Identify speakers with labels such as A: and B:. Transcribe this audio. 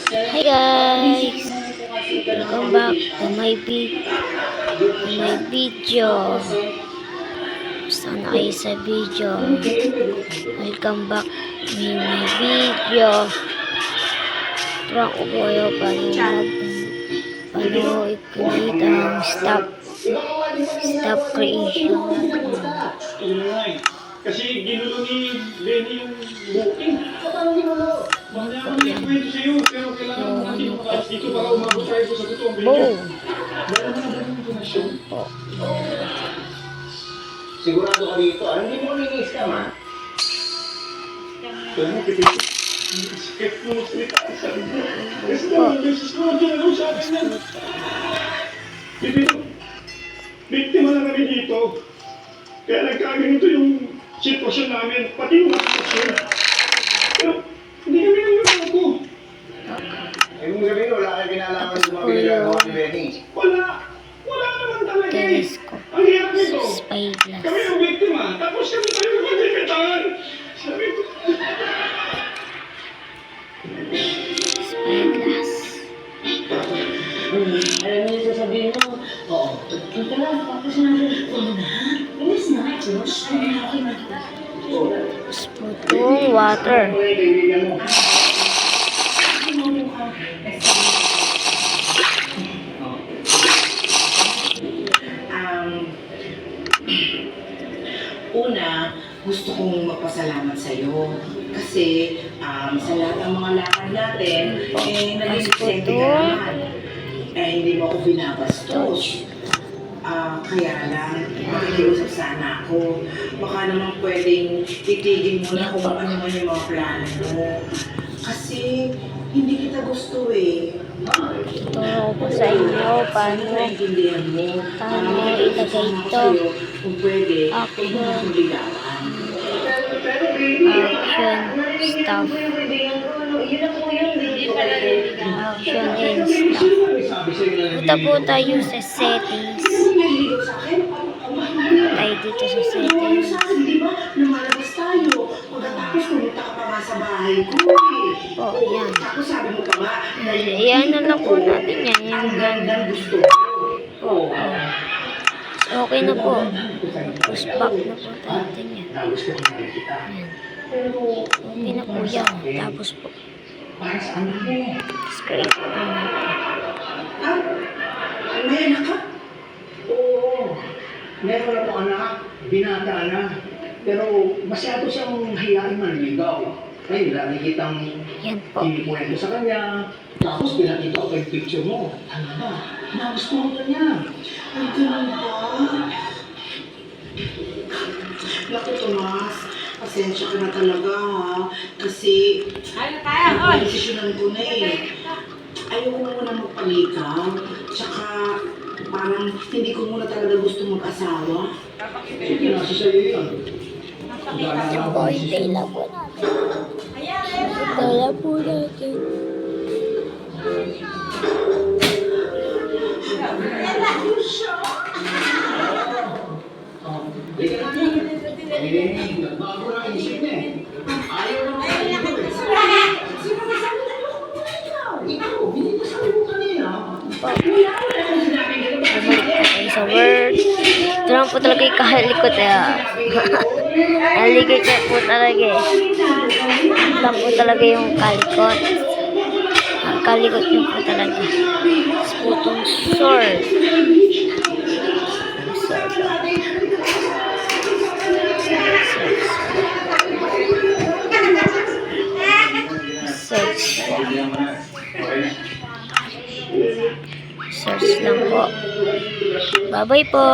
A: Hi guys! Welcome back to my video. Sana kayo sa video. Welcome back to my video. Turuan ko po kayo paano i-create ang stop creation.
B: Kasi ginulo ni Lenny yung booking. Mamaya kami kwento sa'yo, pero kailangan mo natin makaas dito para umabot tayo sa totoong video. Meron mo na ba yung informasyon?
C: Sigurado ka dito. Hindi mo nini-scam, ha?
B: Kaya mo, Pipito. Skip mo salita ang sabi mo. Kasi naman, beses ko ang ginagawa sa akin yan. Pipito, biktima na kami dito. Kaya nagkaganito yung sitwasyon namin, pati yung sitwasyon. Pero, hindi kami nang ako.
C: Eh, kung sabihin, wala kayo kinalaman sa mga pinagagawa ni Benny.
B: Wala naman talaga eh. Ang hirap nito.
A: Spyglass.
B: Kami ang biktima, tapos kami tayo magpipitaan. Sabi ko,
A: Spyglass.
D: Alam mo yung sasabihin mo? Oo. Ito lang, tapos sinabi, oo na. Inis na, Diyos. Okay na.
A: Sputong water.
C: Kaibigan mo.
D: Una, gusto kong magpasalamat sa'yo. Kasi sa lahat ng mga lakad natin, naging presente ka naman. Hindi mo ako binabastos. Kaya lang, makikiusap sana ako. Baka naman pwedeng titigin mo na kung ano man yung mga plano mo. Kasi hindi kita gusto eh.
A: Turo ko sa inyo paano
D: Naiintindihan mo.
A: ilagay ito.
D: Kung pwede,
A: Action.
D: huwag mo akong ligawan.
A: Stop. Action and stop. Punta po tayo sa settings. Tayo dito sa settings.
D: Di ba? Lumalabas tayo. Pagkatapos pumunta ka pa nga sa bahay ko eh.
A: Oh, yan.
D: Tapos sabi mo pa nga,
A: Ayan na lang po natin yan.
D: ang
A: Yan.
D: gandang gusto mo. Oo.
A: Okay na po. Push back na po natin yan. Yan. Okay na po yan. Tapos po.
C: Para sa anak mo.
A: Scrape po natin.
D: Ah, may anak ka?
C: Oo. Meron na po anak. Binata na. Pero masyado siyang hiyain manligaw. Ngayon, nakikitang
A: Yan po.
C: kinikwento sa kanya. Tapos pinakita ko yung picture mo. Ano ba? Nagustuhan ka niya.
D: Ay, ganun ba? Naku, Tomas. Pasensya ka na talaga, ha? Kasi, desisyonan ko na eh. Ayoko na muna magpalikaw. Tsaka, parang hindi ko muna talaga gusto mag-asawa.
C: Sige, nasa sa'yo yan.
A: Po, hintay lang po natin. Hintay lang po natin.
C: Nagbago na ang isip niya eh. Ayaw na mga ikaw, hindi ko sabi mo kanina.
A: Okay, sa word. Ito lang po talaga yung kahalikot eh. Halikot niya po talaga eh. Ito lang po talaga yung kalikot. Ang kalikot niya po talaga. Sputong sword. Search lang po. Bye-bye po.